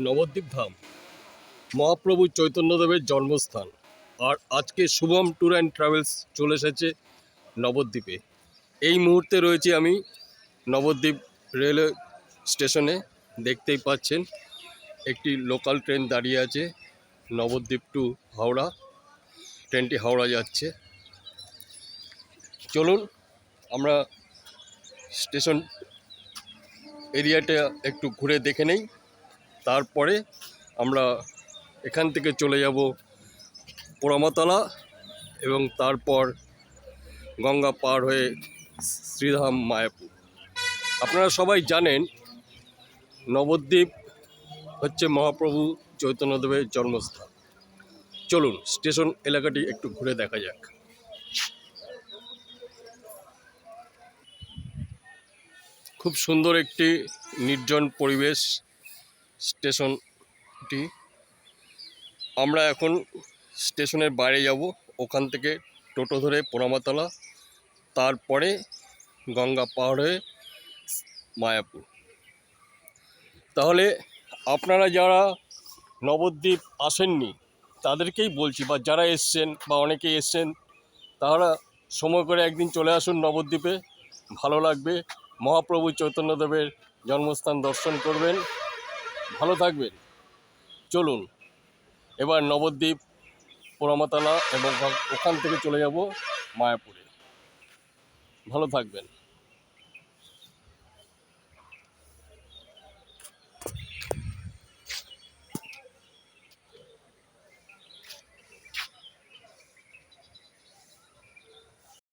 নবদ্বীপ ধাম মহাপ্রভু চৈতন্যদেবের জন্মস্থান। আর আজকে Shubham tour and travels চলে এসেছে নবদ্বীপে। এই মুহূর্তে রয়েছি আমি নবদ্বীপ রেলওয়ে স্টেশনে। দেখতেই পাচ্ছেন একটি লোকাল ট্রেন দাঁড়িয়ে আছে, নবদ্বীপ টু হাওড়া। ট্রেনটি হাওড়া যাচ্ছে। চলুন আমরা স্টেশন এরিয়াটা একটু ঘুরে দেখে নেই, তারপরে আমরা এখান থেকে চলে যাব পোড়ামাতলা এবং তারপর গঙ্গা পার হয়ে শ্রীধাম মায়াপুর। আপনারা সবাই জানেন নবদ্বীপ হচ্ছে মহাপ্রভু চৈতন্যদেবের জন্মস্থান। চলুন স্টেশন এলাকাটি একটু ঘুরে দেখা যাক। খুব সুন্দর একটি নির্জন পরিবেশ স্টেশনটি। আমরা এখন স্টেশনের বাইরে যাব, ওখান থেকে টোটো ধরে পোড়ামাতলা, তারপরে গঙ্গা পার হয়ে মায়াপুর। তাহলে আপনারা যারা নবদ্বীপ আসেননি তাদেরকেই বলছি, বা যারা এসছেন বা অনেকেই এসছেন, তারা সময় করে একদিন চলে আসুন নবদ্বীপে। ভালো লাগবে, মহাপ্রভু চৈতন্যদেবের জন্মস্থান দর্শন করবেন, ভালো থাকবেন। চলুন এবার নবদ্বীপ, পোড়ামাতলা এবং ওখান থেকে চলে যাব মায়াপুরে। ভালো থাকবেন।